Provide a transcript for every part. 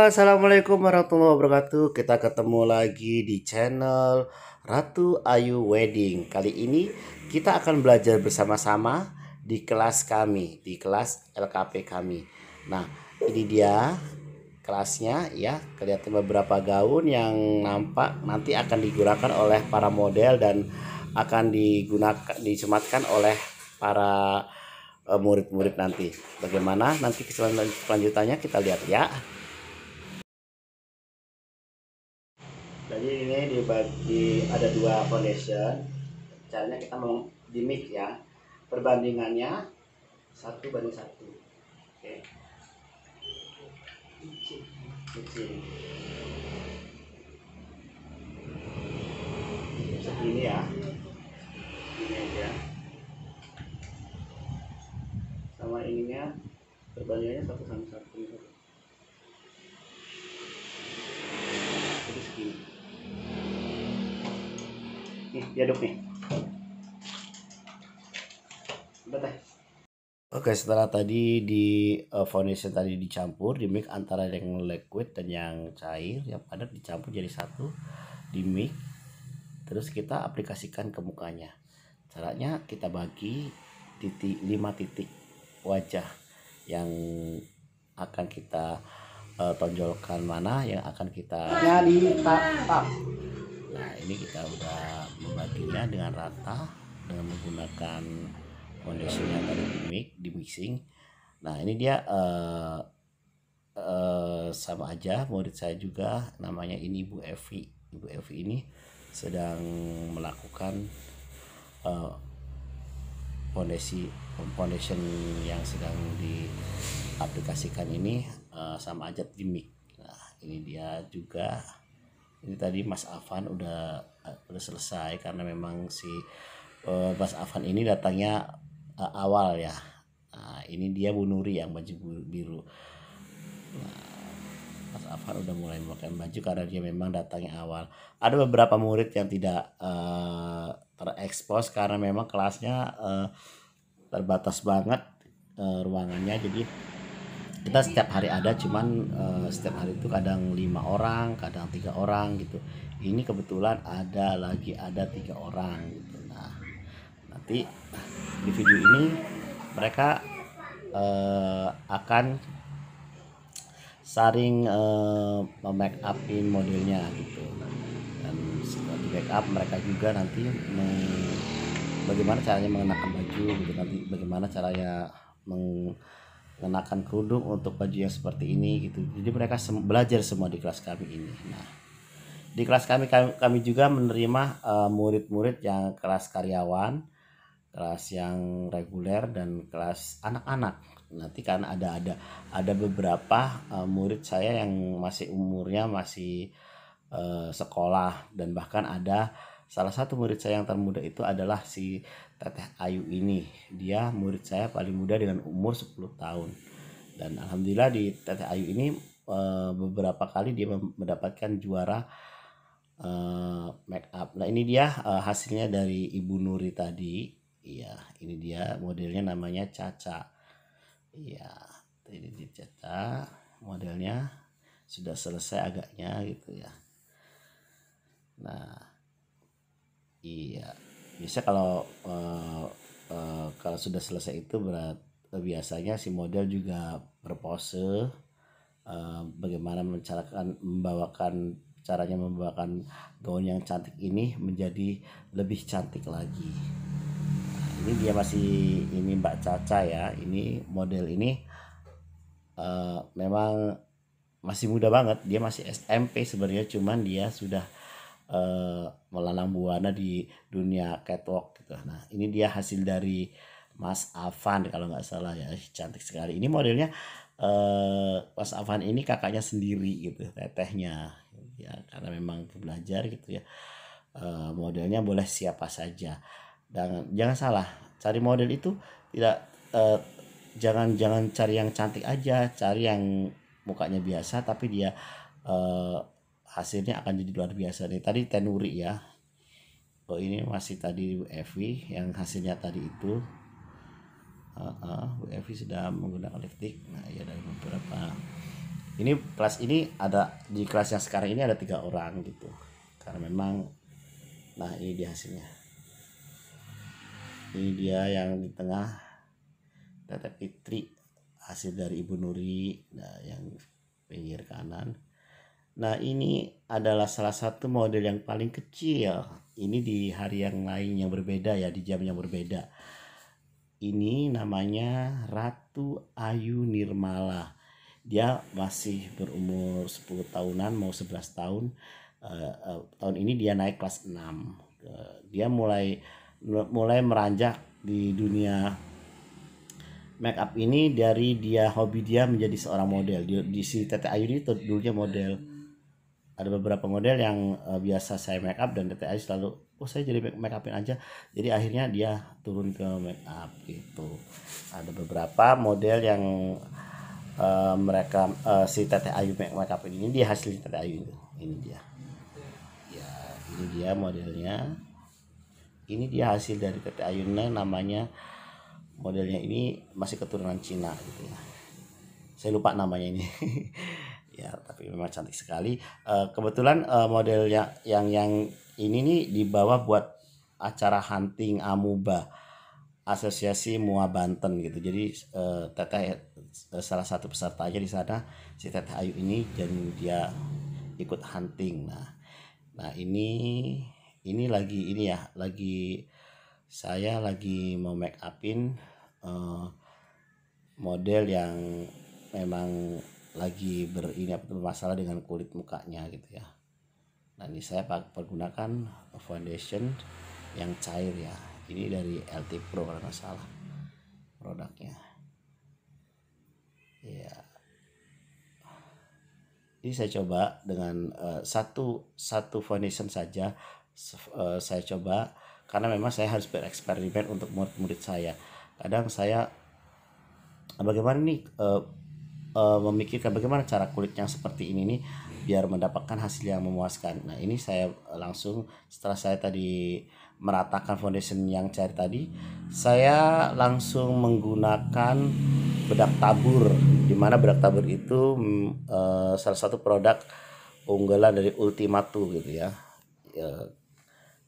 Assalamualaikum warahmatullahi wabarakatuh. Kita ketemu lagi di channel Ratu Ayu Wedding. Kali ini kita akan belajar bersama-sama di kelas kami, di kelas LKP kami. Nah, ini dia kelasnya ya. Kelihatan beberapa gaun yang nampak nanti akan digunakan oleh para model dan akan disematkan oleh para murid-murid nanti. Bagaimana nanti kelanjutannya kita lihat ya. Jadi ini dibagi ada dua foundation. Caranya kita mau di mix ya. Perbandingannya 1:1. Oke. Mixing. Segini ya. Ini aja. Sama ininya perbandingannya 1:1. Jadi segini. Nih, diaduk nih. Udah teh. Oke, setelah tadi di foundation tadi dicampur, di mix antara yang liquid dan yang cair, yang padat dicampur jadi satu, di mix. Terus kita aplikasikan ke mukanya. Caranya kita bagi 5 titik wajah yang akan kita tonjolkan, mana yang akan kita tap. Nah, ini kita udah membaginya dengan rata dengan menggunakan foundationnya tadi di mixing. Nah, ini dia sama aja murid saya juga, namanya ini Ibu Evi. Ibu Evi ini sedang melakukan foundation yang sedang diaplikasikan ini sama aja di mix. Nah, ini dia juga. Ini tadi Mas Afan udah selesai karena memang si Mas Afan ini datangnya awal ya. Nah, ini dia Bu Nuri yang baju biru. Nah, Mas Afan udah mulai memakai baju karena dia memang datangnya awal. Ada beberapa murid yang tidak terekspos karena memang kelasnya terbatas banget ruangannya. Jadi kita setiap hari ada, cuman setiap hari itu kadang 5 orang, kadang 3 orang gitu. Ini kebetulan ada 3 orang gitu. Nah, nanti di video ini mereka akan saring make upin modelnya gitu. Dan setelah di make up mereka juga nanti bagaimana caranya mengenakan baju gitu, nanti bagaimana caranya mengenakan kerudung untuk baju yang seperti ini gitu. Jadi mereka belajar semua di kelas kami ini. Nah, di kelas kami juga menerima murid-murid yang kelas karyawan, kelas yang reguler, dan kelas anak-anak. Nanti kan ada beberapa murid saya yang masih umurnya masih sekolah, dan bahkan ada salah satu murid saya yang termuda itu adalah si Teteh Ayu ini. Dia murid saya paling muda dengan umur 10 tahun. Dan alhamdulillah di Teteh Ayu ini beberapa kali dia mendapatkan juara make up. Nah, ini dia hasilnya dari Ibu Nuri tadi. Iya, ini dia modelnya, namanya Caca. Iya, ini dia Caca modelnya, sudah selesai agaknya gitu ya. Nah, iya, bisa kalau sudah selesai itu biasanya si model juga berpose bagaimana caranya membawakan gaun yang cantik ini menjadi lebih cantik lagi. Nah, ini dia ini Mbak Caca ya. Ini model ini memang masih muda banget. Dia masih SMP sebenarnya, cuman dia sudah melalang buana di dunia catwalk gitu. Nah, ini dia hasil dari Mas Afan kalau nggak salah ya. Cantik sekali. Ini modelnya Mas Afan ini kakaknya sendiri gitu, tetehnya ya, karena memang belajar gitu ya. Modelnya boleh siapa saja, dan jangan salah, cari model itu tidak jangan cari yang cantik aja, cari yang mukanya biasa tapi dia hasilnya akan jadi luar biasa nih. Tadi Tenuri ya. Oh, ini masih tadi Bu Evi yang hasilnya tadi itu. Bu Evi sudah menggunakan lipstick. Nah, ya dari beberapa Ini kelas ini ada, di kelas yang sekarang ini ada 3 orang gitu, karena memang. Nah ini dia hasilnya, ini dia yang di tengah Teteh Fitri, hasil dari Ibu Nuri. Nah yang pinggir kanan, nah ini adalah salah satu model yang paling kecil. Ini di hari yang lain yang berbeda ya, di jam yang berbeda. Ini namanya Ratu Ayu Nirmala. Dia masih berumur 10 tahunan, mau 11 tahun. Tahun ini dia naik kelas 6. Dia mulai meranjak di dunia make up ini dari dia hobi dia menjadi seorang model. Di si Teteh Ayu ini dulunya model. Ada beberapa model yang biasa saya make up, dan Teteh Ayu selalu, oh saya jadi make upin aja. Jadi akhirnya dia turun ke make up gitu. Ada beberapa model yang mereka si Teteh Ayu make up ini dia hasil Teteh Ayu ini dia. Ya, ini dia modelnya. Ini dia hasil dari Teteh Ayu, namanya modelnya ini masih keturunan Cina gitu ya. Saya lupa namanya ini. Ya, tapi memang cantik sekali. Kebetulan modelnya yang ini nih dibawa buat acara hunting amuba Asosiasi Mua Banten gitu. Jadi Teteh salah satu pesertanya di sana, si Teteh Ayu ini, dan dia ikut hunting. Nah ini lagi ini ya, saya lagi mau make upin model yang memang lagi bermasalah dengan kulit mukanya gitu ya. Nah ini saya pergunakan foundation yang cair ya. Ini dari LT Pro kalau nggak salah produknya. Ya. Ini saya coba dengan satu foundation saja. Saya coba karena memang saya harus bereksperimen untuk murid-murid saya. Kadang saya bagaimana nih memikirkan bagaimana cara kulit yang seperti ini nih biar mendapatkan hasil yang memuaskan. Nah ini saya langsung setelah saya tadi meratakan foundation yang cair tadi, saya langsung menggunakan bedak tabur, dimana bedak tabur itu salah satu produk unggulan dari Ultimatu gitu ya.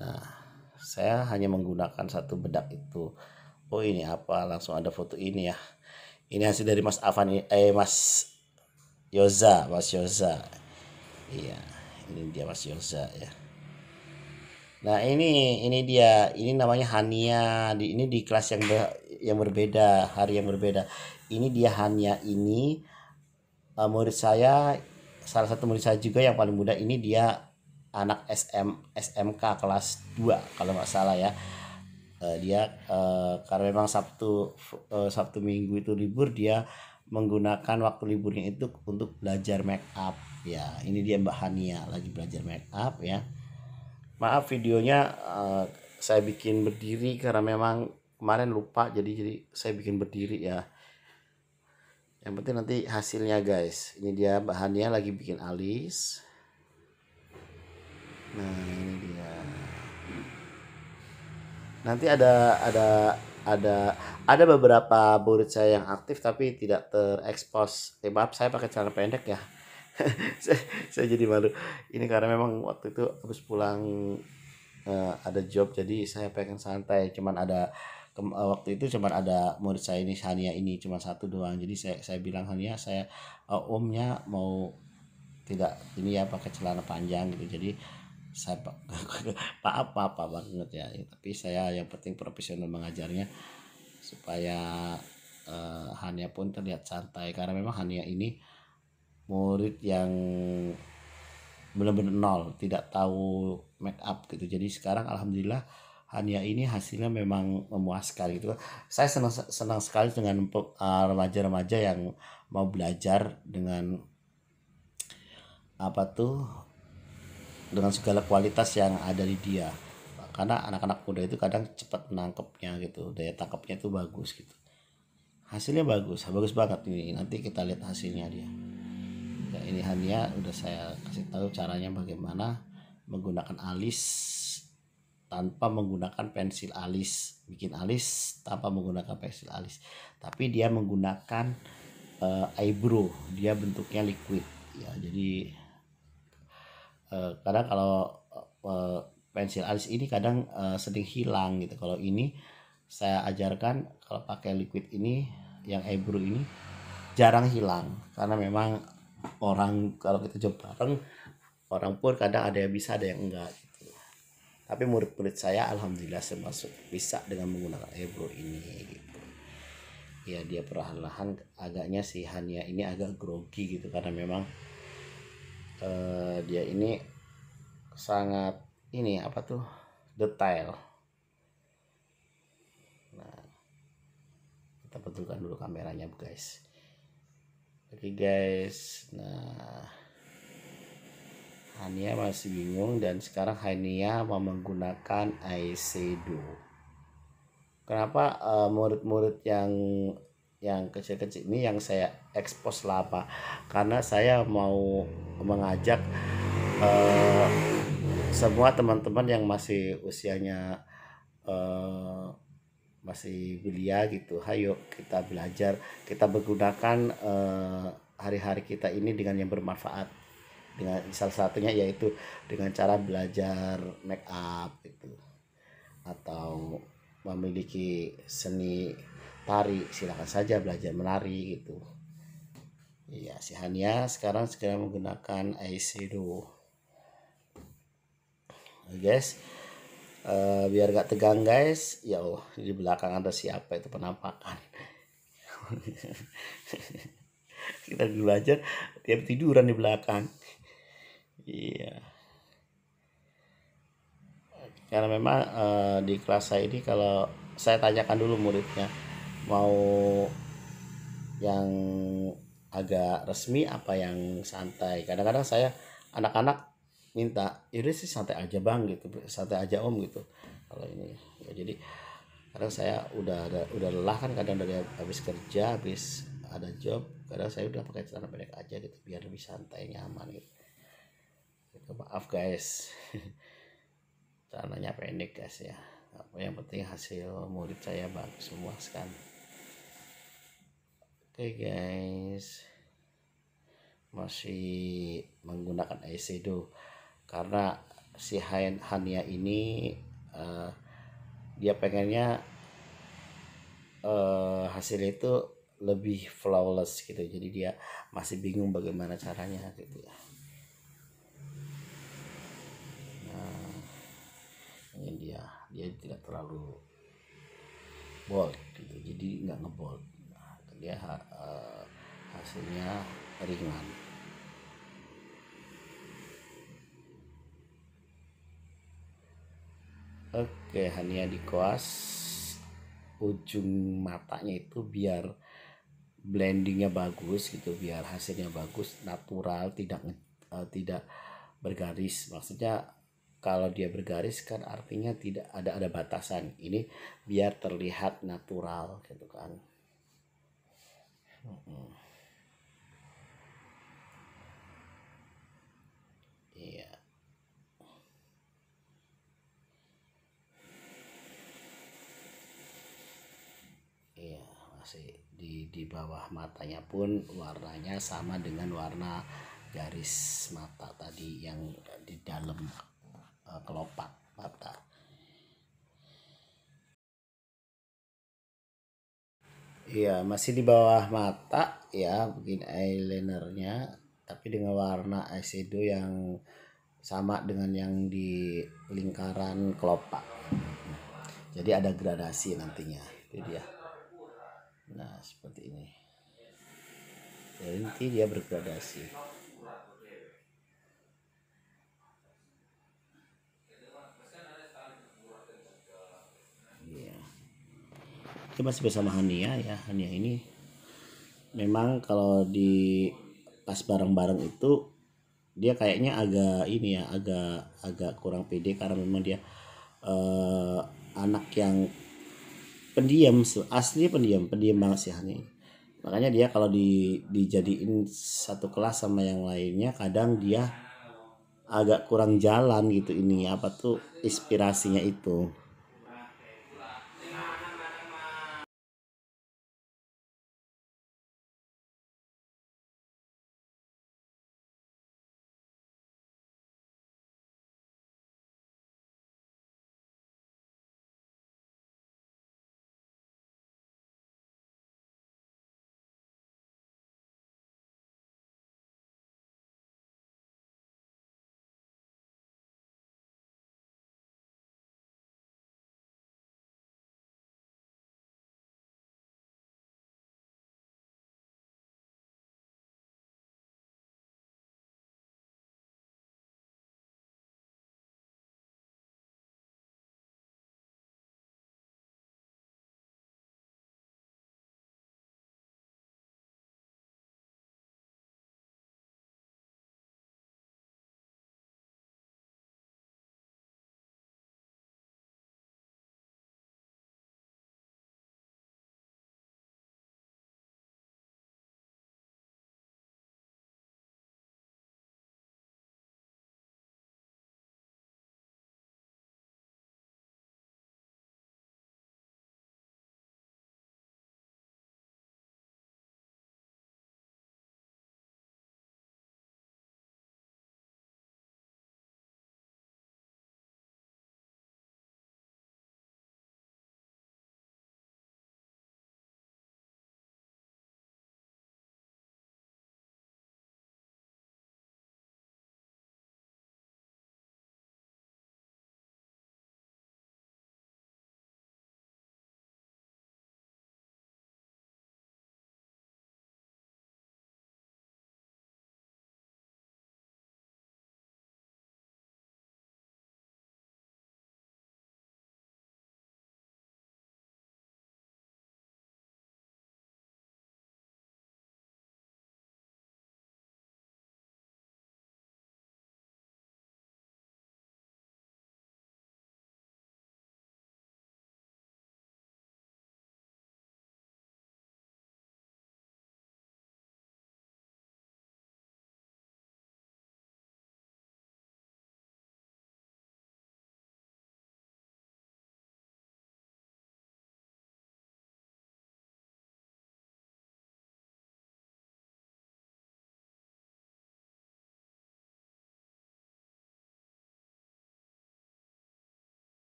Nah saya hanya menggunakan satu bedak itu. Oh ini apa, langsung ada foto ini ya. Ini hasil dari Mas Afan, Mas Yoza. Iya, ini dia Mas Yoza ya. Nah ini dia, ini namanya Hania. Ini di kelas yang berbeda, hari yang berbeda. Ini dia Hania ini murid saya, salah satu murid saya juga yang paling muda. Ini dia anak SMK kelas 2 kalau nggak salah ya. Dia karena memang Sabtu Minggu itu libur, dia menggunakan waktu liburnya itu untuk belajar make up ya. Ini dia Mbak Hania lagi belajar make up ya. Maaf videonya saya bikin berdiri karena memang kemarin lupa, jadi saya bikin berdiri ya. Yang penting nanti hasilnya guys. Ini dia Mbak Hania lagi bikin alis. Nah ini dia. Nanti ada beberapa murid saya yang aktif tapi tidak terekspos. Maaf saya pakai celana pendek ya. saya jadi malu. Ini karena memang waktu itu habis pulang ada job, jadi saya pengen santai. Waktu itu cuman ada murid saya ini Hania ini cuma satu doang. Jadi saya bilang Hania, saya omnya mau tidak ini ya pakai celana panjang gitu. Jadi saya apa banget ya, tapi saya yang penting profesional mengajarnya supaya Hania pun terlihat santai, karena memang Hania ini murid yang benar-benar nol, tidak tahu make up gitu. Jadi sekarang alhamdulillah Hania ini hasilnya memang memuaskan gitu. Saya senang sekali dengan remaja-remaja yang mau belajar dengan dengan segala kualitas yang ada di dia, karena anak-anak muda itu kadang cepat menangkapnya gitu, daya tangkapnya itu bagus gitu, hasilnya bagus banget. Ini nanti kita lihat hasilnya dia ya. Ini Hania udah saya kasih tahu caranya bagaimana menggunakan alis tanpa menggunakan pensil alis, bikin alis tanpa menggunakan pensil alis, tapi dia menggunakan eyebrow, dia bentuknya liquid ya. Jadi kadang kalau uh, pensil alis ini kadang sering hilang gitu. Kalau ini saya ajarkan kalau pakai liquid ini yang eyebrow ini jarang hilang, karena memang orang kalau kita job bareng orang pun kadang ada yang bisa ada yang enggak gitu. Tapi murid-murid saya alhamdulillah termasuk bisa dengan menggunakan eyebrow ini gitu. Ya dia perlahan-lahan agaknya si Hania ini agak grogi gitu, karena memang dia ini sangat ini apa tuh detail. Nah, kita betulkan dulu kameranya guys. Oke guys, nah Hania masih bingung dan sekarang Hania mau menggunakan eyeshadow. Kenapa murid-murid yang kecil-kecil ini yang saya expose lah apa? Karena saya mau mengajak uh, semua teman-teman yang masih usianya masih belia gitu, hayo kita belajar, kita menggunakan hari-hari kita ini dengan yang bermanfaat, dengan salah satunya yaitu dengan cara belajar make up gitu, atau memiliki seni tari silakan saja belajar menari gitu. Iya, si Hania sekarang menggunakan eyeshadow. Guys, biar gak tegang guys, ya Allah di belakang ada siapa itu penampakan. Kita belajar dia tiduran di belakang. Iya, karena memang di kelas saya ini kalau saya tanyakan dulu muridnya mau yang agak resmi apa yang santai. Kadang-kadang saya anak-anak minta ini sih santai aja bang gitu, santai aja om gitu kalau ini ya. Jadi kadang saya udah lelah kan, kadang dari habis kerja habis ada job, kadang saya udah pakai celana pendek aja gitu biar lebih santai nyaman gitu. Maaf guys, celananya pendek guys ya. Apa yang penting hasil murid saya bagus semua kan. Oke guys, masih menggunakan eyeshadow karena si Hania ini dia pengennya hasilnya itu lebih flawless gitu, jadi dia masih bingung bagaimana caranya gitu ya. Nah, ini dia tidak terlalu bold gitu, jadi nggak ngebold. Nah, dia hasilnya ringan. Oke, Hania dikuas ujung matanya itu biar blendingnya bagus gitu, biar hasilnya bagus, natural, tidak bergaris. Maksudnya kalau dia bergaris kan artinya tidak ada batasan. Ini biar terlihat natural gitu kan. Iya. Iya, masih di bawah matanya pun warnanya sama dengan warna garis mata tadi yang di dalam kelopak mata. Iya, masih di bawah mata ya, bikin eyelinernya, tapi dengan warna eyeshadow yang sama dengan yang di lingkaran kelopak. Jadi ada gradasi nantinya, itu dia. Nah, seperti ini. Jadi nanti dia bergradasi. Iya. Kita masih bersama Hania ya. Hania ini memang kalau di pas bareng-bareng itu dia kayaknya agak ini ya, agak agak kurang pede karena memang dia eh, anak yang pendiam, asli pendiam pendiam banget sih Hania. Makanya dia kalau dijadiin satu kelas sama yang lainnya kadang dia agak kurang jalan gitu, ini apa tuh inspirasinya itu.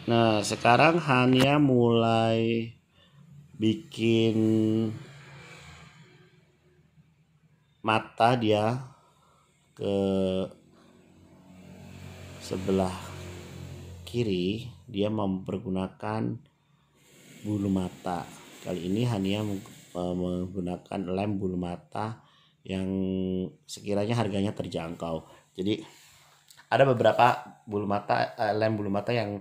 Nah, sekarang Hania mulai bikin mata dia ke sebelah kiri. Dia mempergunakan bulu mata. Kali ini Hania menggunakan lem bulu mata yang sekiranya harganya terjangkau. Jadi ada beberapa lem bulu mata yang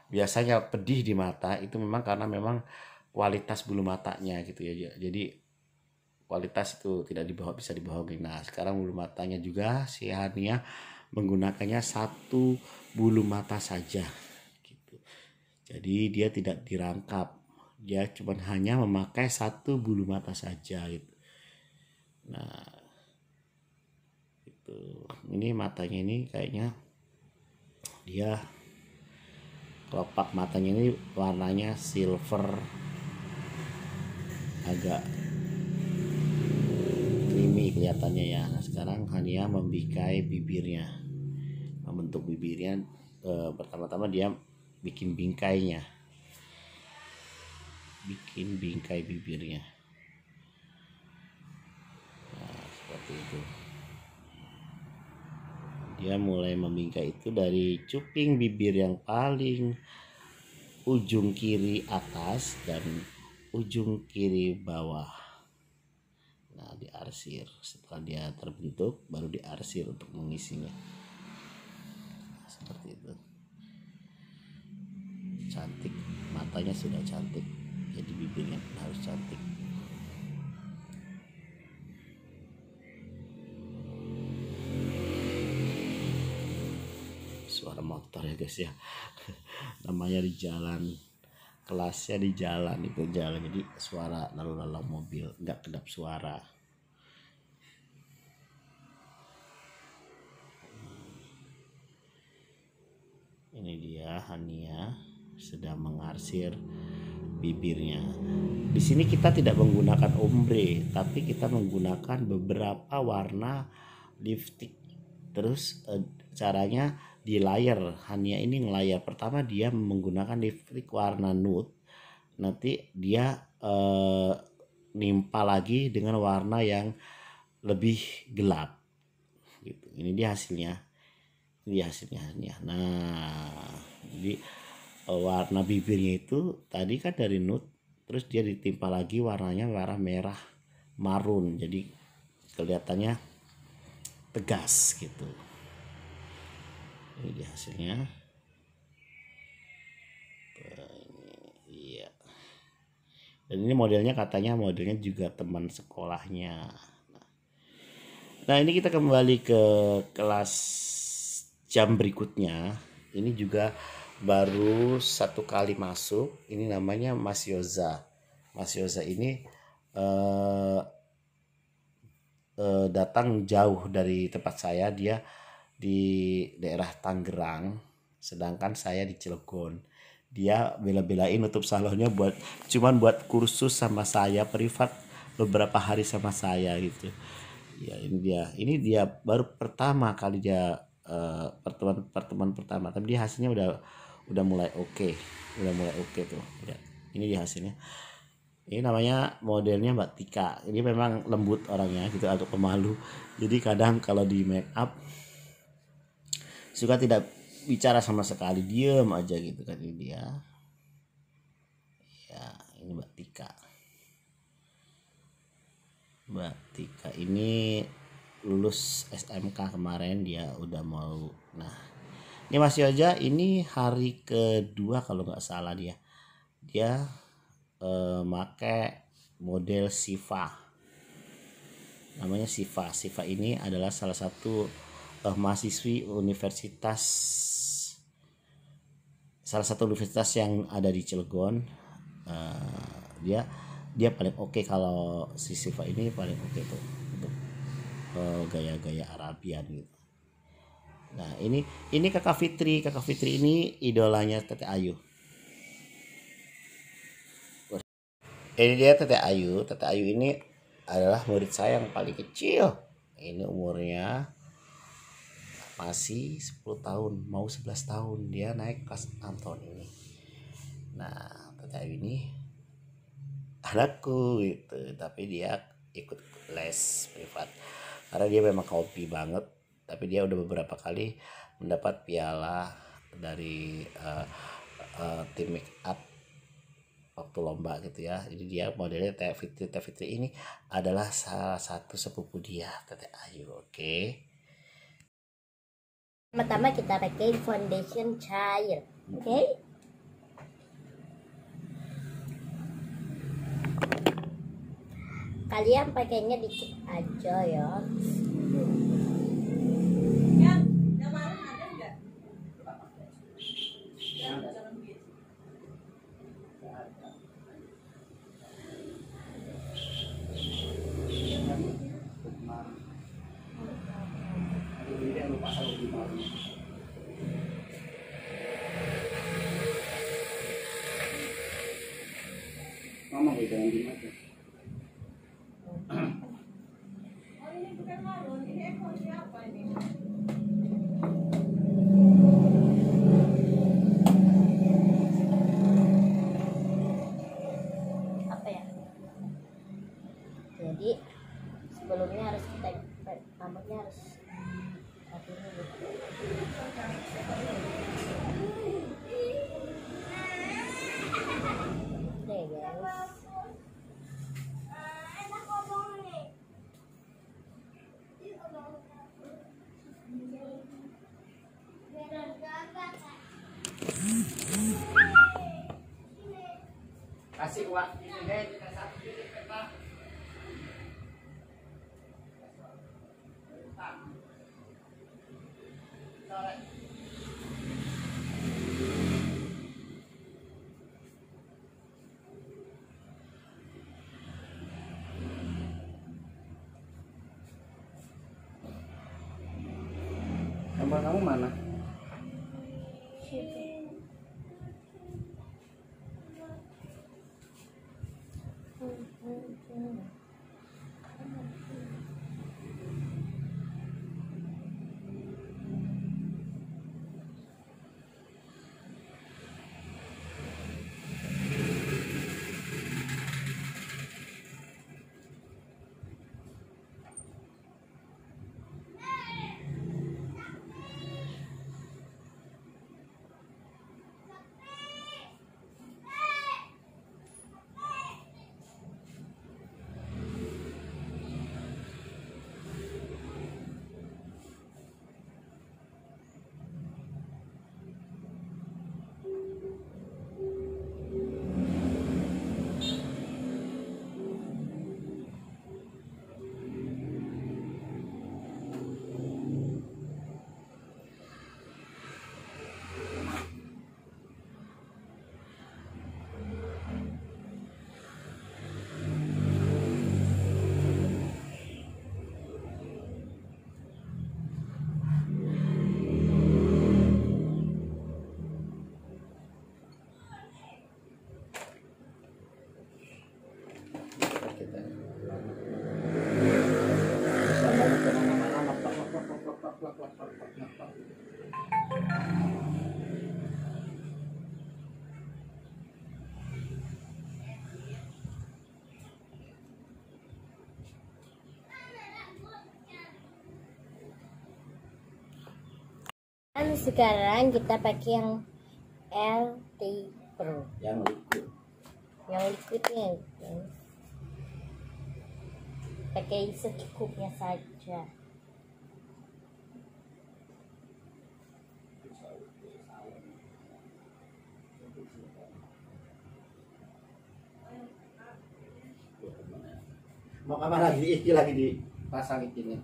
biasanya pedih di mata, itu memang karena memang kualitas bulu matanya gitu ya. Jadi kualitas itu tidak bisa dibohongi. Nah, sekarang bulu matanya juga si Hania menggunakannya satu bulu mata saja gitu. Jadi dia tidak dirangkap, dia cuma hanya memakai satu bulu mata saja gitu. Nah, itu ini matanya ini kayaknya dia kelopak matanya ini warnanya silver, agak creamy kelihatannya ya. Nah, sekarang Hania membikai bibirnya, membentuk bibirnya. Pertama-tama dia bikin bingkai bibirnya. Nah, seperti itu. Dia mulai membingkai itu dari cuping bibir yang paling ujung kiri atas dan ujung kiri bawah. Nah, diarsir. Setelah dia terbentuk baru diarsir untuk mengisinya. Nah, seperti itu. Cantik, matanya sudah cantik, jadi bibirnya pun harus cantik. Suara motor ya guys ya. Namanya di jalan, kelasnya di jalan, itu jalan, jadi suara lalu lalang mobil, nggak kedap suara. Ini dia Hania sedang mengarsir bibirnya. Di sini kita tidak menggunakan ombre, tapi kita menggunakan beberapa warna lipstick. Terus caranya di layer. Hania ini ngelayar. Pertama dia menggunakan lipstick warna nude. Nanti dia nimpa lagi dengan warna yang lebih gelap. Gitu. Ini dia hasilnya. Nah, jadi warna bibirnya itu tadi kan dari nude, terus dia ditimpa lagi warnanya warna merah marun, jadi kelihatannya tegas gitu. Ini dia hasilnya. Iya. Dan ini katanya modelnya juga teman sekolahnya. Nah, ini kita kembali ke kelas jam berikutnya. Ini juga baru satu kali masuk. Ini namanya Mas Yoza. Mas Yoza ini datang jauh dari tempat saya. Dia di daerah Tangerang, sedangkan saya di Cilegon. Dia bela-belain nutup salonnya cuman buat kursus sama saya, privat beberapa hari sama saya gitu. Ya, ini dia baru pertama kali dia pertemuan pertama, tapi dia hasilnya udah mulai oke. Tuh. Lihat. Ini dia hasilnya. Ini namanya modelnya Mbak Tika. Ini memang lembut orangnya gitu, agak pemalu. Jadi kadang kalau di make up suka tidak bicara sama sekali, diem aja gitu kan. Ini dia. Ya, ini Mbak Tika. Mbak Tika ini lulus SMK kemarin, dia udah mau. Nah, ini Mas Yoja ini hari kedua kalau nggak salah dia make model Siva, namanya Siva. Ini adalah salah satu mahasiswi salah satu universitas yang ada di Cilegon. Dia paling oke. Kalau si Siva ini paling oke tuh untuk gaya-gaya Arabian gitu. Nah, ini Kakak Fitri ini idolanya Tete Ayu. Ini dia Tete Ayu ini adalah murid saya yang paling kecil. Ini umurnya masih 10 tahun mau 11 tahun dia naik kelas 6 tahun ini. Nah Tete Ayu ini anakku gitu, tapi dia ikut les privat karena dia memang hobi banget. Tapi dia udah beberapa kali mendapat piala dari tim make up waktu lomba gitu ya. Jadi dia modelnya Teh Fitri ini adalah salah satu sepupu dia, Tete Ayu. Oke. Pertama kita pakai foundation cair, oke? Kalian pakainya dikit aja ya. Yang kemarin ada nggak? Yang jalan gitu. Ngomong jangan dimakan. Oh ini bukan marun, ini ekor siapa ini? Apa ya? Jadi sebelumnya harus kita rambutnya harus rapi dulu. Oke guys. Kasih uang ini kita satu Pak. Gambar kamu mana? Dan sekarang kita pakai yang LT Pro, Yang liquid. yang liquidnya guys. Pakai secukupnya saja. Mau apa lagi? Iki lagi dipasang ikinya.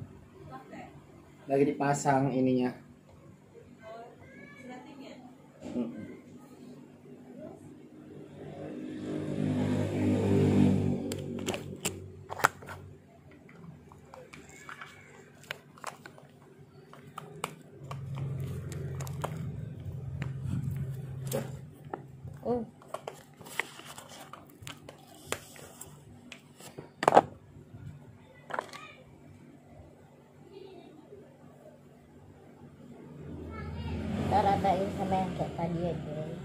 Lagi dipasang ininya. lagi ya guys.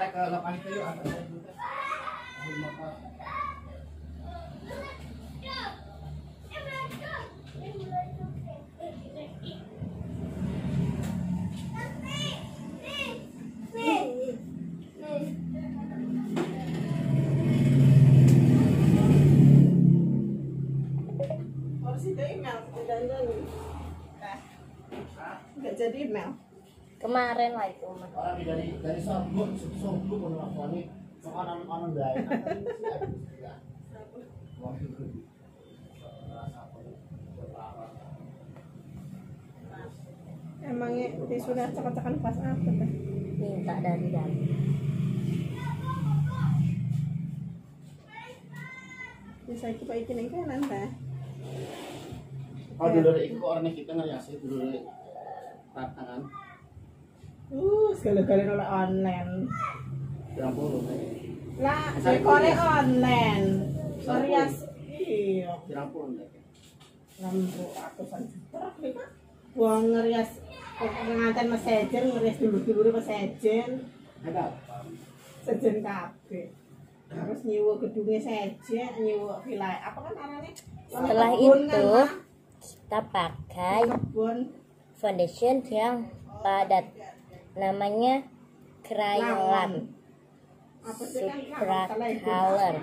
Ke lapangan itu yuk, antar saya dulu, Teh. Ambil motor. Harus itu email, nggak jadi email. Kemarin lah itu mah. Orang dari sabuk kono lakoni. Sok anan-anan dae. Emangnya disuruh cekak-cekan pas apa teh? Minta dari dalam. Bisa kita ikin yang kanan teh. Oh, dulu dari itu orang kita ngeriasi dulu dari tangan. Sekali-kali nolak online. Berapa puluh? Lah, sekore online. Varias iya. Berapa puluh? 600-an juta. Wong ngerias pengantin mesejen, ngerias dulu-dulu mesejen. Ada. Sejen kabeh. Terus nyewa gedungnya saja, nyewa villa. Apa kan namanya? Setelah Kebun itu kan, kita pakai kebun foundation yang padat, namanya crayon apa sih kan Supra Color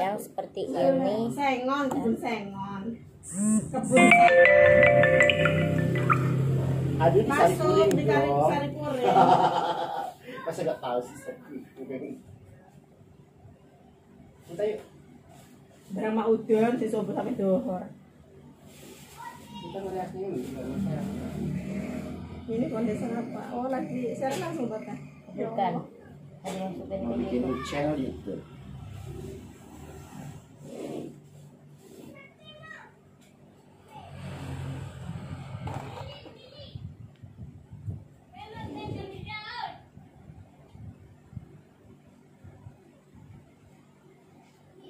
yang seperti ini. sengon, kebun sengon. Kebun sengon. Ada di Sari Masuk Kuring di dong. Sari Kuring. Masa gak tahu sih Sari Kuring. Kita yuk. Drama udon si sobat sampai dohor. Kita ngeriasnya ini juga masalah. Ini kondisi apa? Oh lagi, saya langsung buat kan? Bukan, ada masukin Mau bikin video. channel YouTube.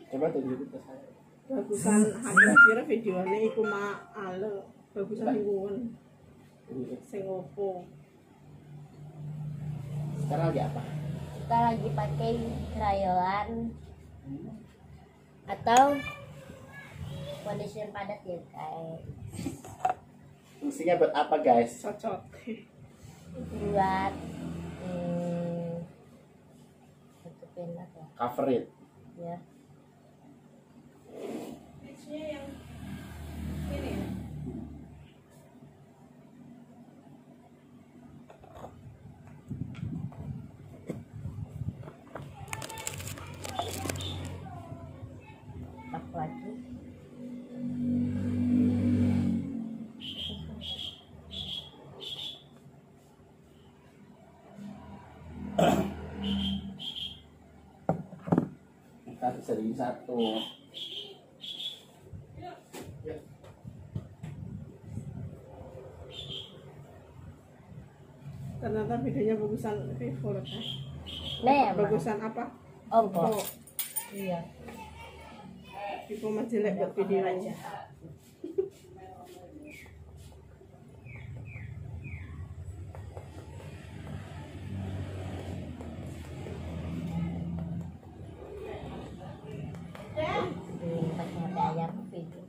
Coba tunjukin ke saya. Bagusan harga kira videonya iku mah ale. Bagusan iwun. Sing opo? Sekarang lagi apa? Kita lagi pakai crayon atau foundation padat ya guys, Fungsinya buat apa guys? Cocok. buat tutupin apa Cover it. ya. Matchnya yang ini ya. Tap lagi. Kita bisa di satu. Ya. Ternyata videonya bagusan Vivo loh kan. Memang. Bagusan apa? Oh, Vivo. iya. Vivo mah jelek buat video aja. Pakai daya video.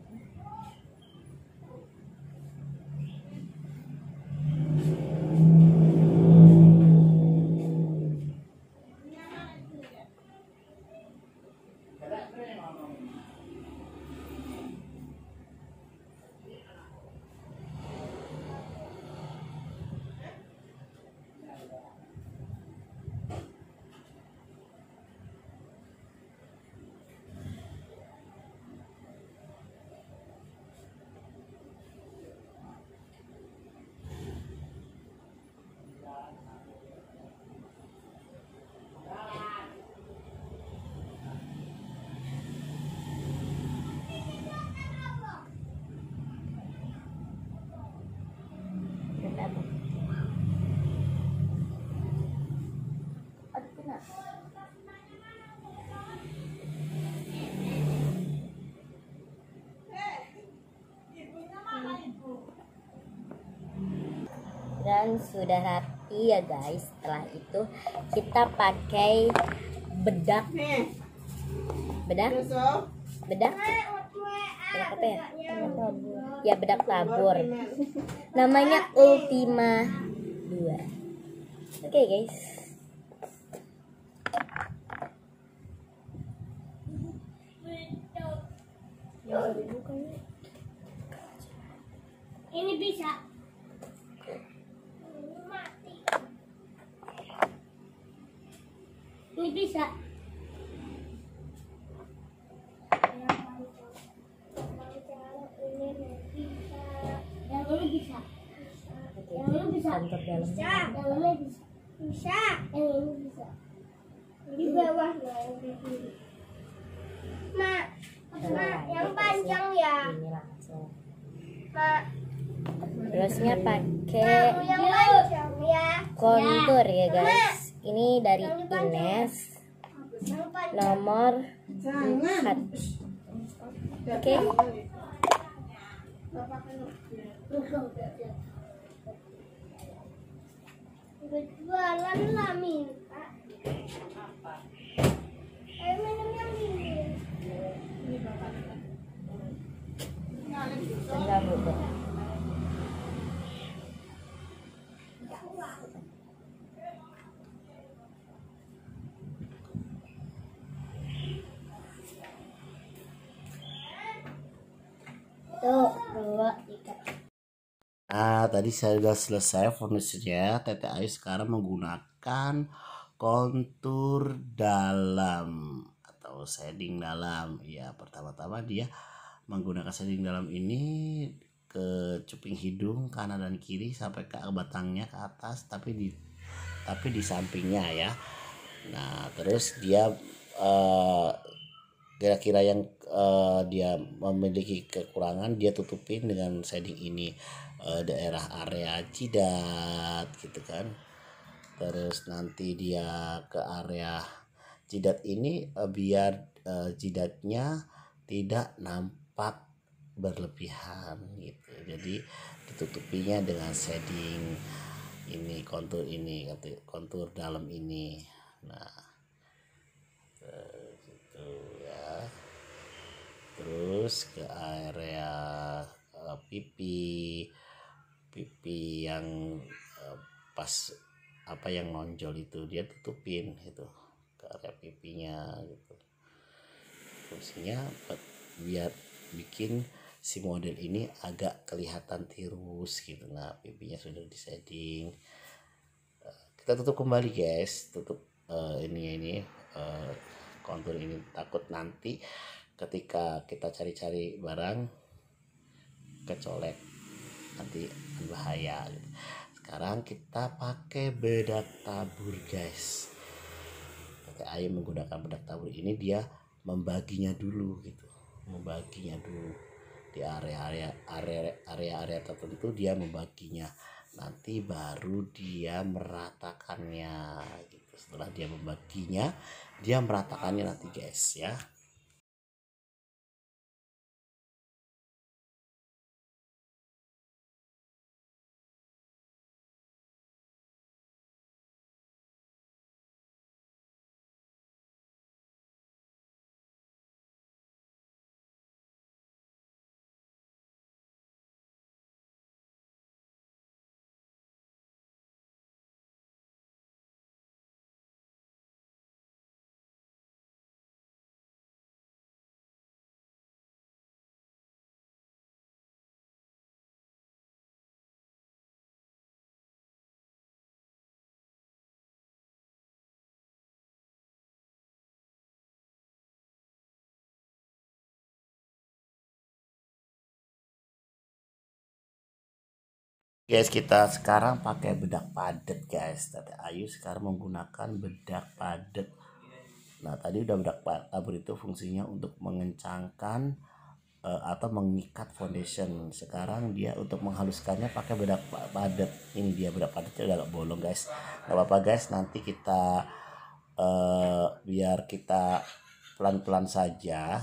tabung. Aduh kena. Dan sudah rapi ya guys. Setelah itu kita pakai bedak Nih, bedak besok. bedak apa ya? Ya bedak tabur. Namanya Ultima 2. Oke guys. Ini bisa. Ini bisa. Yang ini bisa. Yang ini bisa. Kantor dalam. Yang ini bisa. Bisa. Yang ini bisa. Di bawah nah yang kayak gini. Mak, yang panjang ya. Ini langsung. Mak, Terusnya pakai yang panjang ya. kontur ya guys. Ini dari Ines Yang panjang. nomor Jangan. 4. Oke. Berjualan lah minta. Ayo minum yang dingin. Enggak butuh. Tuh, 2, 3. Nah, tadi saya sudah selesai furnishnya. Tete Ayu sekarang menggunakan kontur dalam atau shading dalam. Ya, pertama-tama dia menggunakan shading dalam ini ke cuping hidung kanan dan kiri sampai ke batangnya ke atas, tapi di sampingnya ya. Nah, terus dia kira-kira yang dia memiliki kekurangan dia tutupin dengan shading ini, daerah area jidat gitu kan. Terus nanti dia ke area jidat ini biar jidatnya tidak nampak berlebihan gitu. Jadi ditutupinya dengan shading ini, kontur dalam ini. Nah, gitu ya. Terus ke area pipi yang pas apa yang nonjol itu dia tutupin itu ke area pipinya gitu. Fungsinya biar bikin si model ini agak kelihatan tirus gitu. Nah, pipinya sudah di shading. Kita tutup kembali guys, tutup ini kontur ini, takut nanti ketika kita cari-cari barang kecolek, nanti bahaya gitu. Sekarang kita pakai bedak tabur guys. Tete Ayu menggunakan bedak tabur ini, dia membaginya dulu gitu, di area tertentu dia membaginya, nanti baru dia meratakannya gitu. Setelah dia membaginya, dia meratakannya nanti guys ya. Guys, kita sekarang pakai bedak padet guys. Tete Ayu sekarang menggunakan bedak padet. Nah, tadi udah bedak tabur itu fungsinya untuk mengencangkan atau mengikat foundation. Sekarang dia untuk menghaluskannya pakai bedak padat. Ini dia bedak padatnya udah agak bolong guys. Gak apa-apa guys, nanti kita biar kita pelan-pelan saja.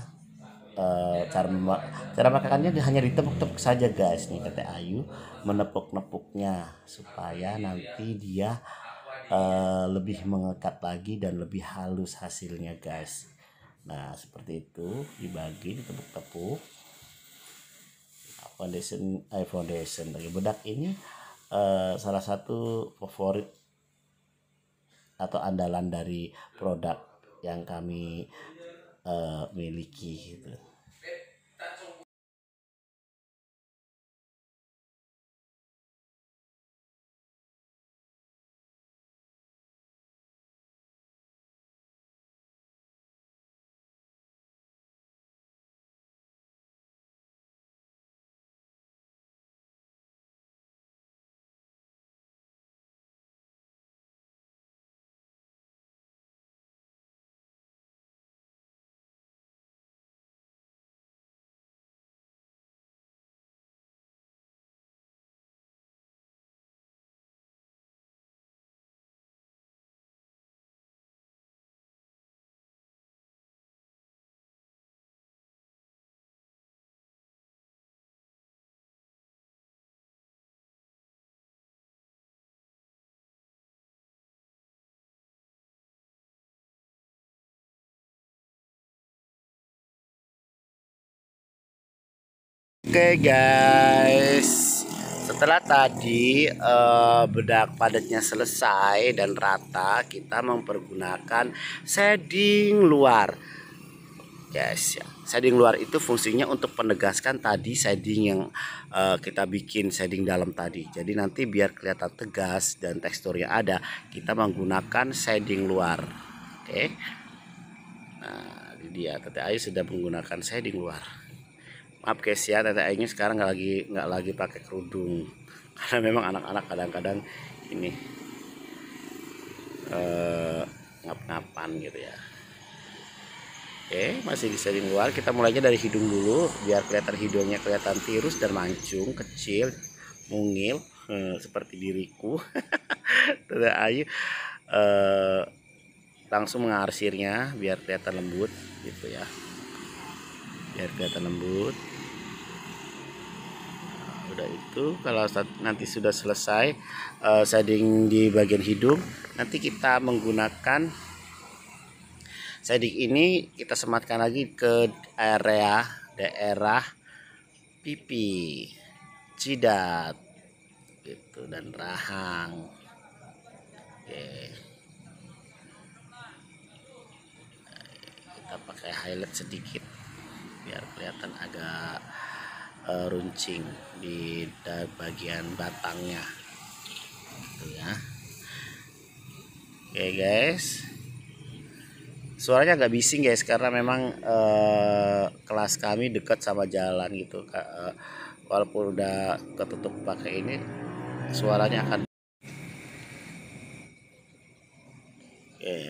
Cara makannya hanya ditepuk-tepuk saja guys. Nih Tete Ayu menepuk-nepuknya supaya nanti dia lebih mengekat lagi dan lebih halus hasilnya guys. Nah seperti itu, dibagi, ditepuk-tepuk. Foundation dari bedak ini salah satu favorit atau andalan dari produk yang kami miliki gitu. Oke guys, setelah tadi bedak padatnya selesai dan rata, kita mempergunakan shading luar guys ya. Shading luar itu fungsinya untuk menegaskan tadi shading yang kita bikin shading dalam tadi. Jadi nanti biar kelihatan tegas dan teksturnya ada, kita menggunakan shading luar. Oke. Nah, ini dia Tete Ayu sudah menggunakan shading luar. Maaf guys ya, Tete Ayu sekarang nggak lagi pakai kerudung karena memang anak-anak kadang-kadang ini ngap-ngapan gitu ya. Oke, masih di shading luar. Kita mulainya dari hidung dulu biar kelihatan hidungnya kelihatan tirus dan mancung, kecil, mungil seperti diriku. Tete Ayu langsung mengarsirnya biar kelihatan lembut gitu ya. Biar kelihatan lembut. Nah, udah itu kalau nanti sudah selesai shading di bagian hidung, nanti kita menggunakan shading ini kita sematkan lagi ke daerah pipi, jidat gitu dan rahang. Oke. Kita pakai highlight sedikit biar kelihatan agak runcing di bagian batangnya gitu ya. Oke guys, suaranya agak bising guys karena memang kelas kami dekat sama jalan gitu. Walaupun udah ketutup pakai ini, suaranya akan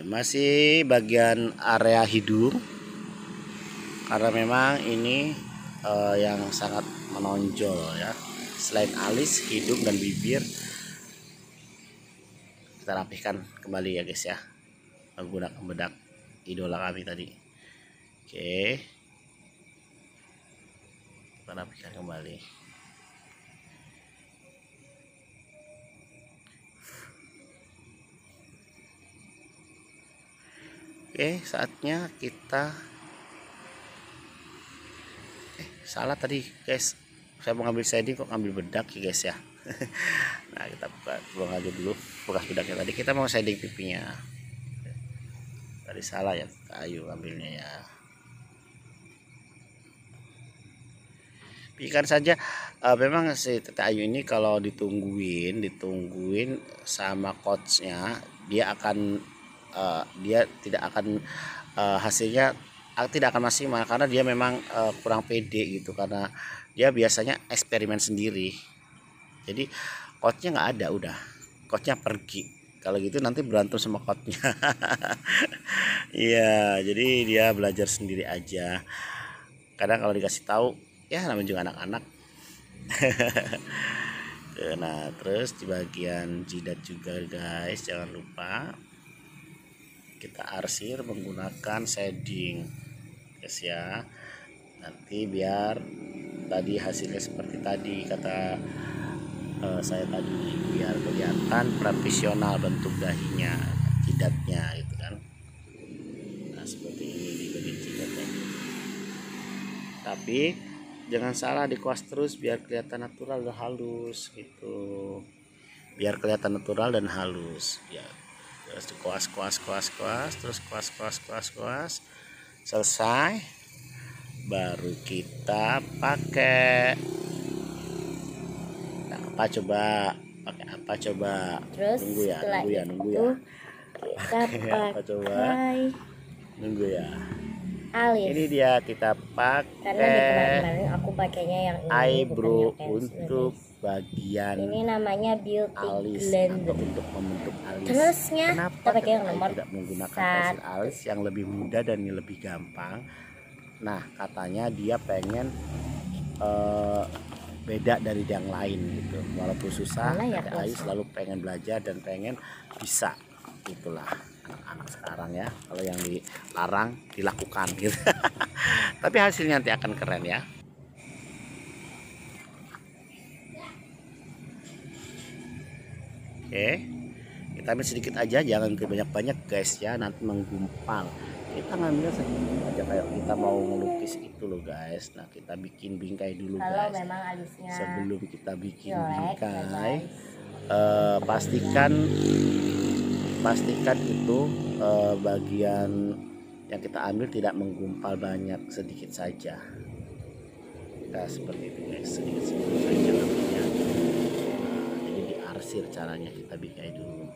masih bagian area hidung karena memang ini yang sangat menonjol ya. Selain alis, hidung dan bibir, kita rapihkan kembali ya guys ya, menggunakan bedak idola kami tadi. Oke, kita rapihkan kembali. Oke, saatnya kita salah tadi guys, saya mau ngambil shading kok ngambil bedak ya guys ya. Nah kita buang aja dulu bekas bedaknya. Tadi kita mau shading pipinya, tadi salah ya, Ayu ambilnya ya. Ikan saja memang si Tete Ayu ini kalau ditungguin sama coachnya, dia akan dia tidak akan hasilnya tidak akan maksimal karena dia memang kurang pede gitu, karena dia biasanya eksperimen sendiri. Jadi coachnya nggak ada, udah coachnya pergi. Kalau gitu nanti berantem sama coachnya. Iya, jadi dia belajar sendiri aja. kadang kalau dikasih tahu ya namanya juga anak-anak. Nah terus di bagian jidat juga guys, jangan lupa kita arsir menggunakan shading guys ya, nanti biar tadi hasilnya seperti tadi kata saya tadi, biar kelihatan profesional bentuk dahinya, jidatnya gitu kan. Nah seperti ini di bagian jidatnya, tapi jangan salah dikuas terus biar kelihatan natural dan halus gitu, biar kelihatan natural dan halus ya. Terus dikuas terus kuas selesai, baru kita pakai apa coba, pakai apa coba, Terus nunggu ya setelah nunggu ya itu kita apa coba, pakai nunggu ya. alis. Ini dia kita Karena di pakai kemarin aku pakainya yang ini, eyebrow bukan yang pensil, untuk guys. bagian Ini namanya beauty alis blender. atau untuk membentuk alis. Terusnya Kenapa kita pakai yang kita nomor tidak menggunakan satu. pensil alis yang lebih mudah dan yang lebih gampang? Nah katanya dia pengen beda dari yang lain gitu, walaupun susah. Mana ya Kakak Ayu kelasnya? selalu pengen belajar dan pengen bisa, itulah anak-anak sekarang ya, kalau yang dilarang dilakukan gitu. Tapi hasilnya nanti akan keren ya. Oke, kita ambil sedikit aja, jangan banyak-banyak guys ya, nanti menggumpal. Kita ngambilnya sedikit aja kayak kita mau melukis itu loh guys. Nah kita bikin bingkai dulu Kalau guys. memang alisnya Sebelum kita bikin jelek, ya bingkai, guys. pastikan itu bagian yang kita ambil tidak menggumpal banyak, sedikit saja. Nah seperti itu guys, sedikit saja ambilnya. Nah, jadi diarsir caranya, kita bingkai dulu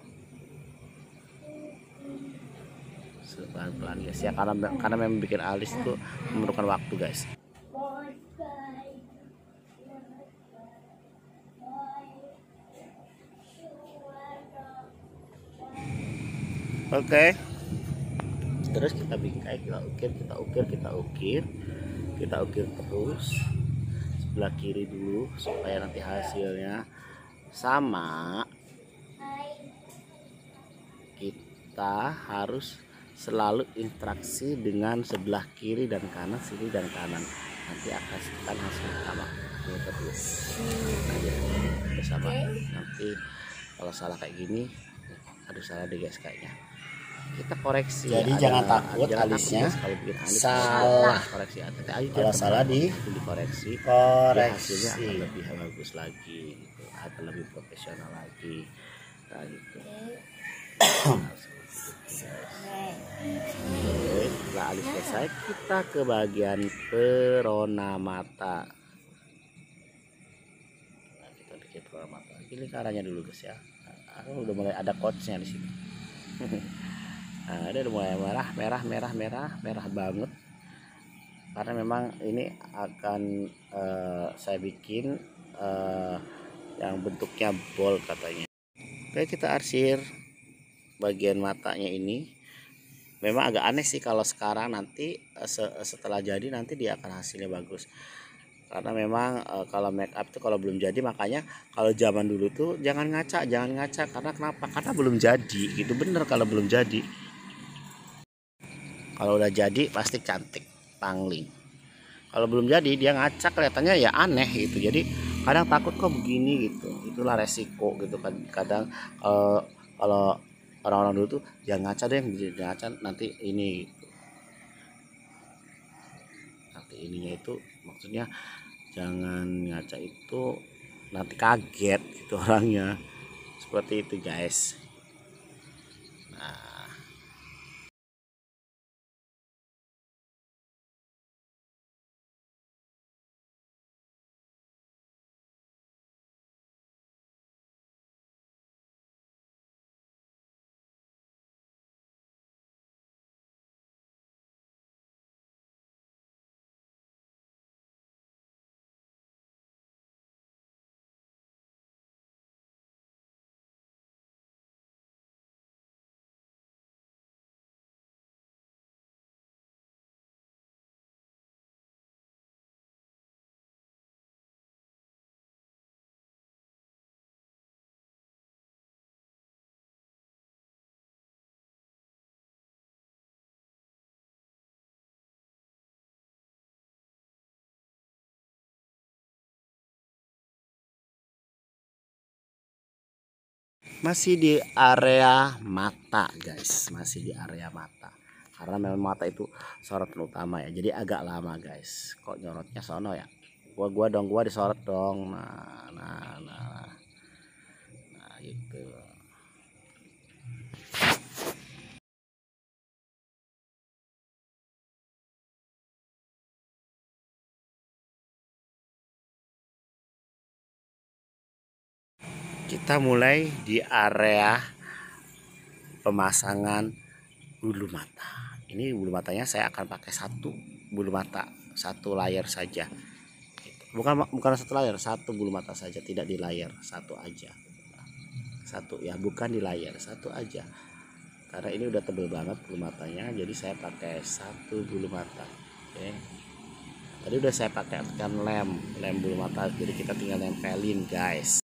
pelan-pelan guys ya, karena memang bikin alis itu memerlukan waktu guys. Oke, terus kita bingkai, kita ukir terus sebelah kiri dulu supaya nanti hasilnya sama. Kita harus selalu interaksi dengan sebelah kiri dan kanan, sini dan kanan, nanti akan hasilnya sama. Ini terus bersama. Nanti kalau salah kayak gini, aduh salah deh guys kayaknya, kita koreksi. Jadi jangan takut alisnya kalau bikin alis salah. koreksi Kalau salah dikoreksi, hasilnya akan lebih bagus lagi gitu, akan lebih profesional lagi. Nah gitu. Oke, setelah alis selesai, kita ke bagian perona mata. Nah, kita bikin perona mata. Ini lingkarannya dulu guys ya. Aku udah mulai ada coachnya di sini. Nah, ini udah mulai merah banget. Karena memang ini akan saya bikin yang bentuknya bol katanya. Oke, kita arsir bagian matanya ini. Memang agak aneh sih kalau sekarang, nanti setelah jadi nanti dia akan hasilnya bagus. Karena memang kalau make up tuh kalau belum jadi, makanya kalau zaman dulu tuh jangan ngaca. Karena kenapa? Karena belum jadi gitu, bener. Kalau belum jadi, kalau udah jadi pasti cantik pangling. Kalau belum jadi dia ngaca, kelihatannya ya aneh gitu. Jadi kadang takut kok begini gitu, itulah resiko gitu kan. Kadang kalau orang-orang dulu tuh jangan ngaca deh, ngaca nanti ini gitu. Nanti ininya itu maksudnya jangan ngaca itu nanti kaget gitu orangnya, seperti itu guys. Nah masih di area mata guys, masih di area mata, karena memang mata itu sorotan utama ya, jadi agak lama guys. Kok nyorotnya sono ya, gua disorot dong. Nah gitu. Kita mulai di area pemasangan bulu mata. Ini bulu matanya saya akan pakai satu bulu mata, satu layar saja. Bukan satu layar, satu bulu mata saja, tidak di layar, satu aja. Satu ya, bukan di layar, satu aja. Karena ini udah tebel banget bulu matanya, jadi saya pakai satu bulu mata. Oke. Tadi udah saya pakai lem bulu mata, jadi kita tinggal nempelin guys.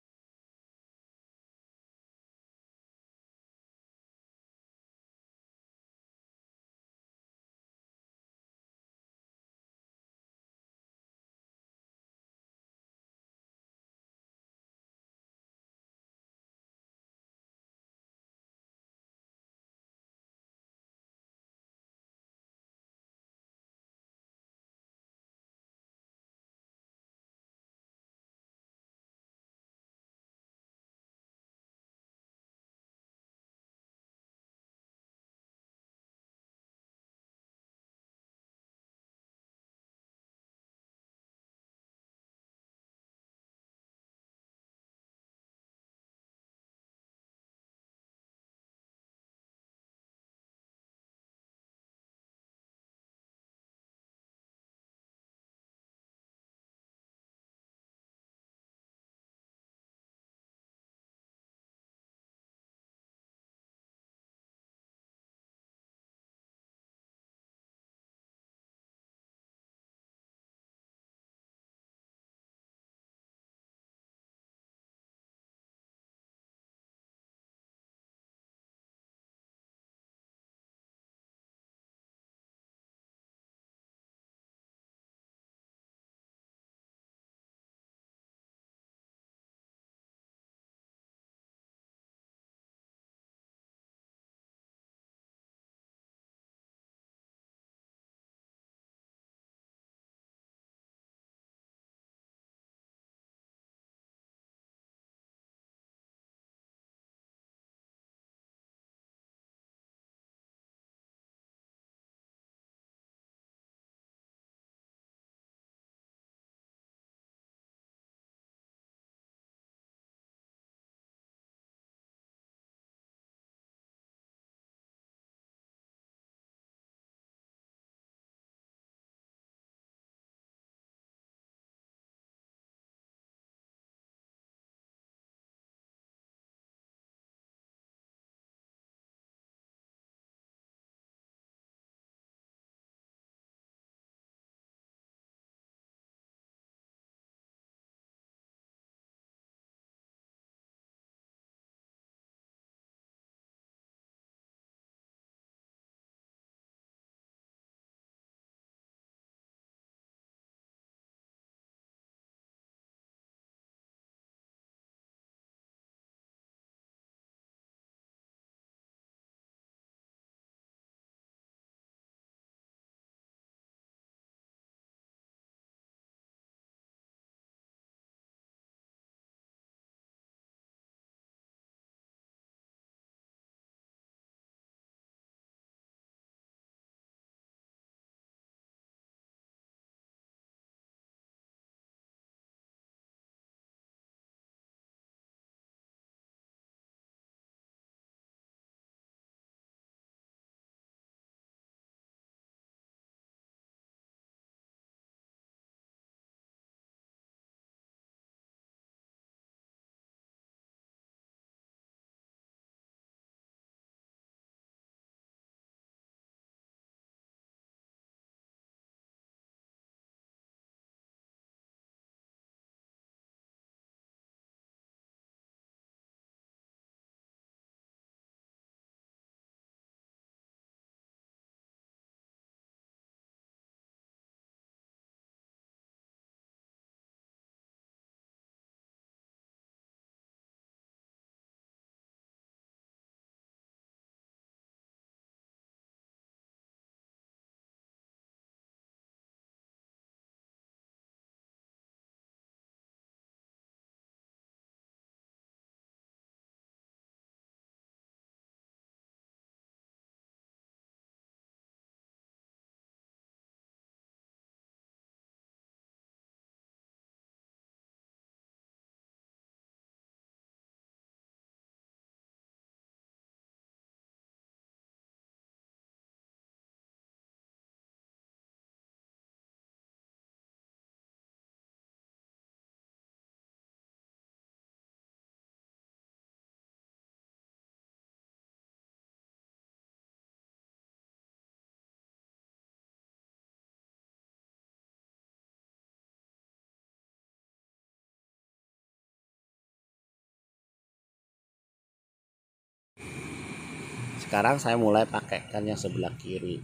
sekarang saya mulai pakaikan yang sebelah kiri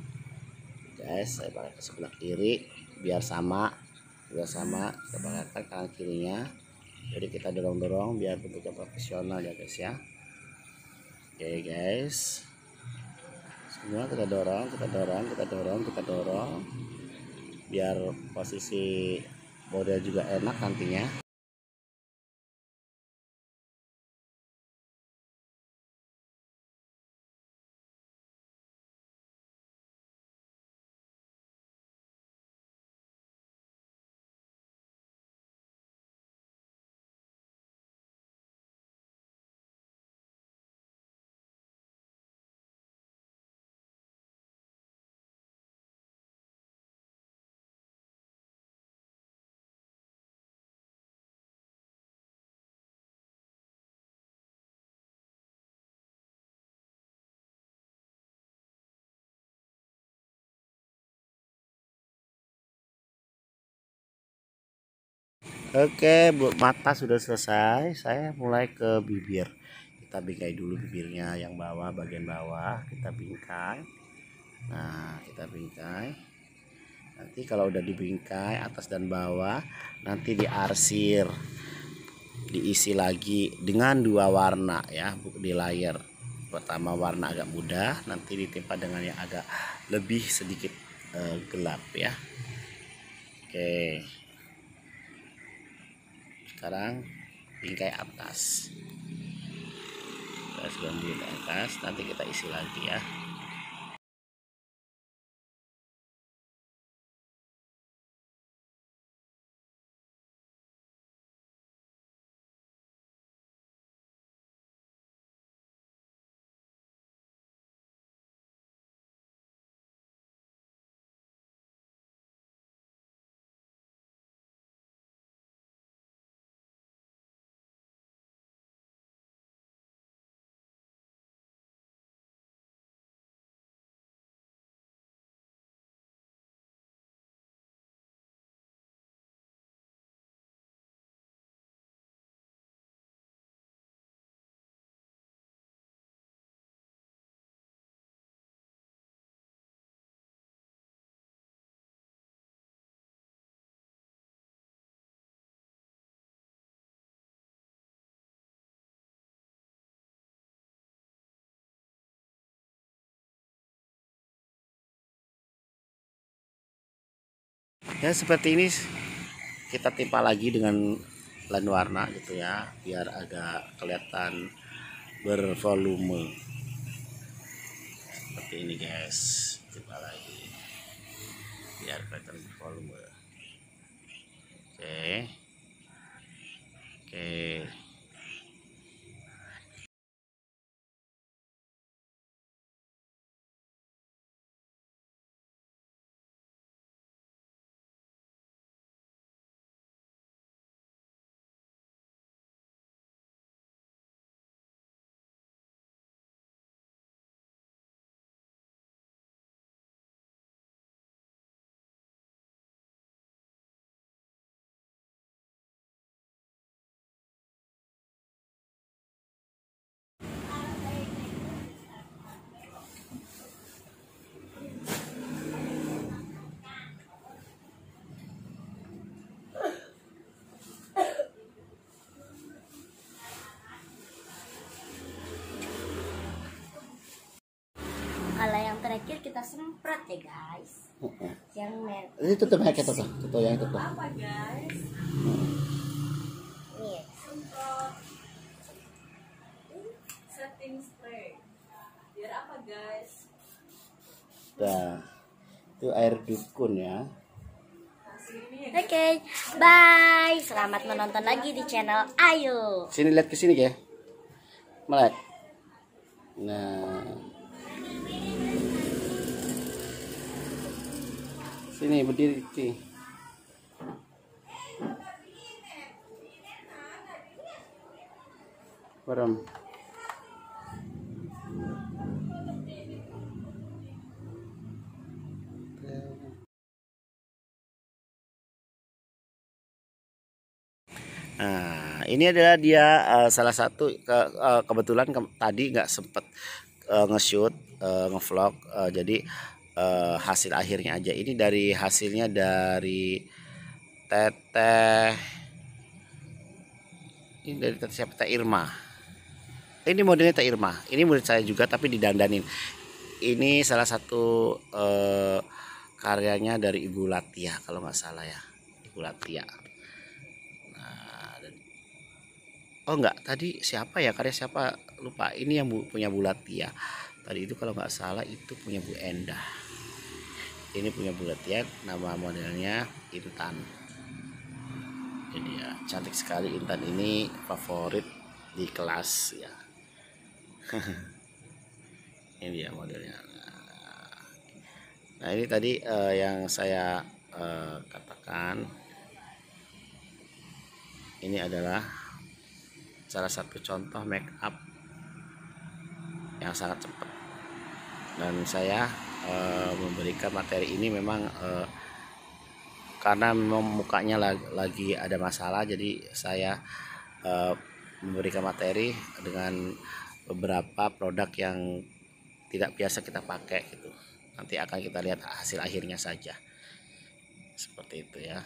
guys. Saya pakai ke sebelah kiri biar sama, kita pakaikan kanan kirinya. Jadi kita dorong biar bentuknya profesional ya guys ya. Oke guys, semua kita dorong biar posisi model juga enak nantinya. Oke, mata sudah selesai. Saya mulai ke bibir. Kita bingkai dulu bibirnya yang bawah, bagian bawah kita bingkai. Nah, kita bingkai. Nanti kalau udah dibingkai atas dan bawah, nanti diarsir. Diisi lagi dengan 2 warna ya, di layer. Pertama warna agak muda, nanti ditimpa dengan yang agak lebih sedikit gelap ya. Oke. Sekarang bingkai atas, kita di atas, nanti kita isi lagi ya. Ya seperti ini kita timpa lagi dengan lain warna gitu ya, biar agak kelihatan bervolume. Seperti ini guys, timpa lagi biar kelihatan bervolume. Oke. Oke. Kalau yang terakhir kita semprot ya guys. Yang merah. Ini tutup ya kita tutup yang itu tuh. Apa guys? Nih. Setting spray. Biar apa guys? Nah, itu air dukun ya. Oke, bye. Selamat menonton lagi di channel Ayu. Sini lihat ke sini ya. Melek. Nah. Sini berdiri sini. Barem. Nah, ini adalah dia salah satu kebetulan tadi nggak sempet nge-shoot ngevlog, jadi hasil akhirnya aja. Ini dari hasilnya dari teteh, ini dari teteh siapa, Teh Irma. Ini modelnya Teh Irma, ini murid saya juga tapi didandanin. Ini salah satu karyanya dari Ibu Latia kalau nggak salah ya, Ibu Latia. Nah, oh enggak, tadi siapa ya, karya siapa lupa. Ini yang punya Bu Latia. Tadi itu kalau nggak salah itu punya Bu Endah. Ini punya Bu Latia, nama modelnya Intan. Ini ya, cantik sekali Intan ini, favorit di kelas ya. Ini dia modelnya. Nah ini tadi yang saya katakan, ini adalah salah satu contoh make up yang sangat cepat, dan saya memberikan materi ini memang karena memang mukanya lagi ada masalah, jadi saya memberikan materi dengan beberapa produk yang tidak biasa kita pakai gitu. Nanti akan kita lihat hasil akhirnya saja, seperti itu ya.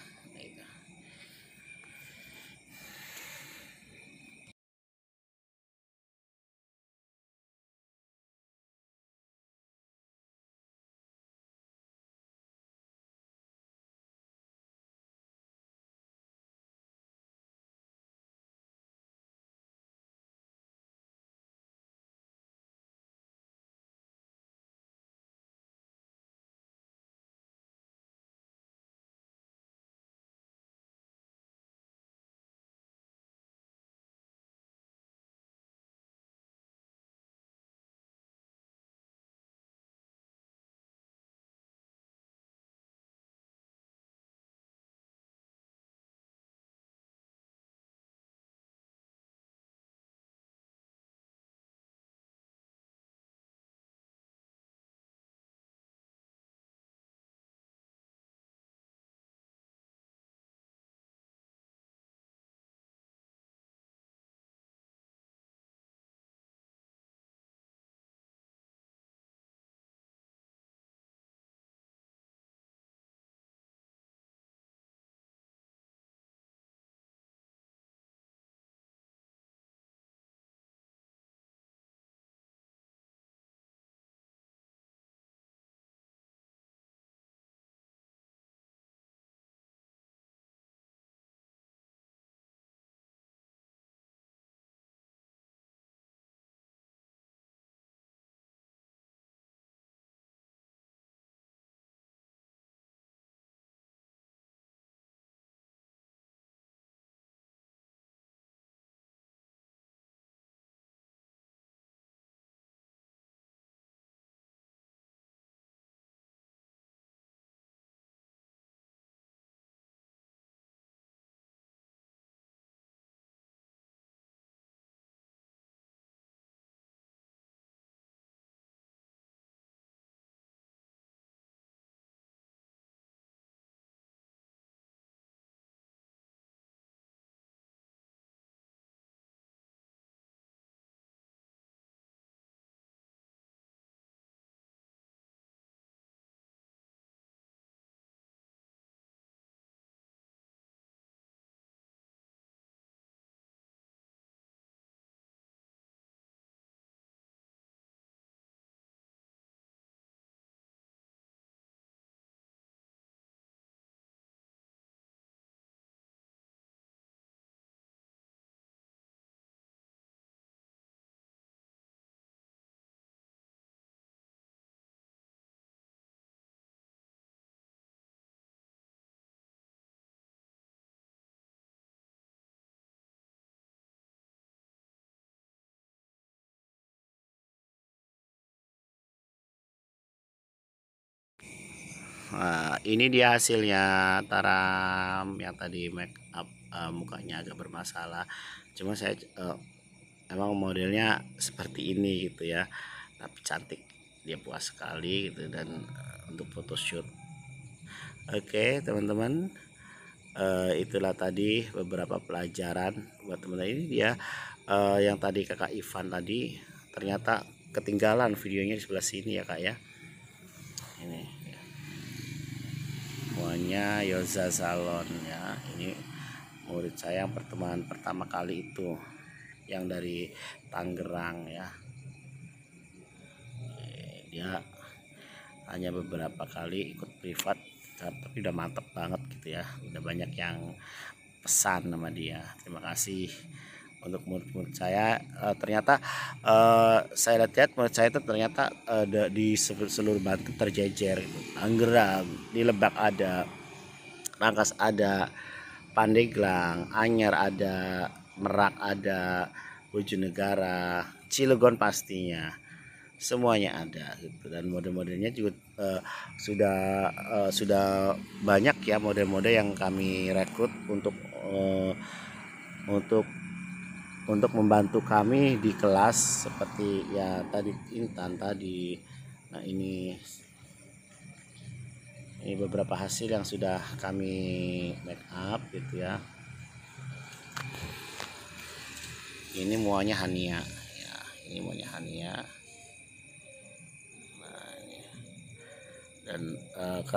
Nah, ini dia hasilnya Taram yang tadi make up mukanya agak bermasalah. Cuma saya emang modelnya seperti ini gitu ya, tapi cantik, dia puas sekali gitu, dan untuk photoshoot. Oke teman-teman, itulah tadi beberapa pelajaran buat teman-teman. Ini dia yang tadi kakak Ivan tadi, ternyata ketinggalan videonya di sebelah sini ya Kak ya. Ini semuanya Yoza Salon ya. Ini murid saya yang pertemuan pertama kali itu, yang dari Tangerang ya. Dia hanya beberapa kali ikut privat, tapi udah mantep banget gitu ya. Udah banyak yang pesan sama dia. Terima kasih untuk murid-murid saya. Ternyata saya lihat murid saya itu ternyata di seluruh Banten terjejer gitu. Tangerang, di Lebak ada, Rangkas ada, Pandeglang, Anyar ada, Merak ada, Bojonegara, Cilegon pastinya, semuanya ada gitu. Dan model-modelnya juga sudah banyak ya model-model yang kami rekrut untuk membantu kami di kelas, seperti ya tadi Intan tadi. Nah ini beberapa hasil yang sudah kami make up gitu ya. Ini muanya Hania ya, ini muanya Hania. Nah, ini. Dan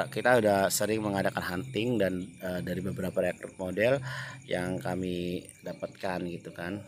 kita udah sering mengadakan hunting, dan dari beberapa rekrut model yang kami dapatkan gitu kan.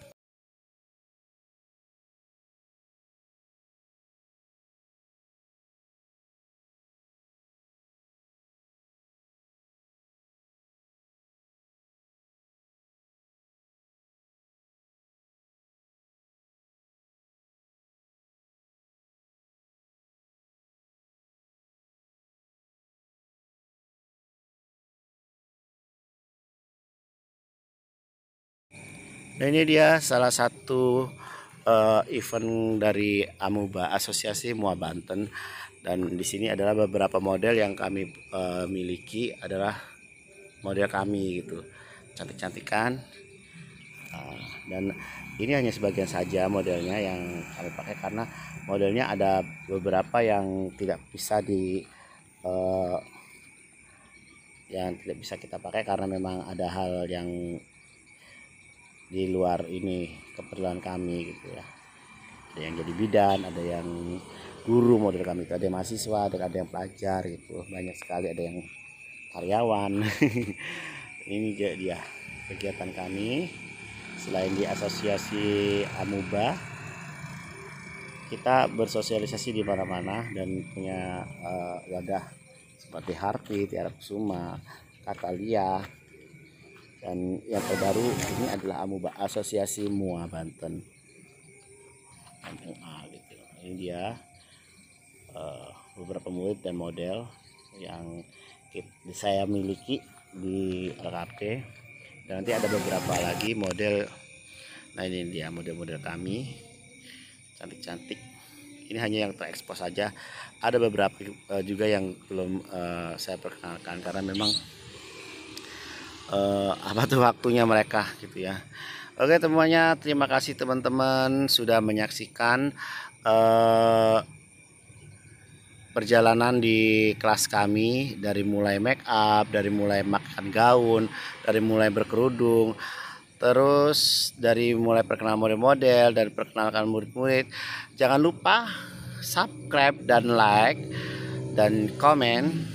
Nah ini dia salah satu event dari Amuba, Asosiasi Mua Banten. Dan di sini adalah beberapa model yang kami miliki, adalah model kami gitu, cantik-cantikan. Dan ini hanya sebagian saja modelnya yang kami pakai, karena modelnya ada beberapa yang tidak bisa kita pakai karena memang ada hal yang di luar ini keperluan kami gitu ya. Ada yang jadi bidan, ada yang guru model kami itu, ada yang mahasiswa, ada yang pelajar gitu, banyak sekali, ada yang karyawan. Ini dia kegiatan kami. Selain di Asosiasi Amuba, kita bersosialisasi di mana-mana dan punya wadah seperti Harti, Tiara Kusuma, Katalia. Dan yang terbaru ini adalah Amuba, Asosiasi Mua Banten, MUA gitu. Ini dia beberapa murid dan model yang saya miliki di LKP. Dan nanti ada beberapa lagi model. Nah ini dia model-model kami, cantik-cantik. Ini hanya yang terekspos saja. Ada beberapa juga yang belum saya perkenalkan, karena memang waktunya mereka gitu ya. Oke semuanya, terima kasih teman-teman sudah menyaksikan perjalanan di kelas kami, dari mulai make up, dari mulai makan gaun, dari mulai berkerudung, terus dari mulai perkenalan model-model, dan perkenalkan murid-murid. Jangan lupa subscribe dan like dan komen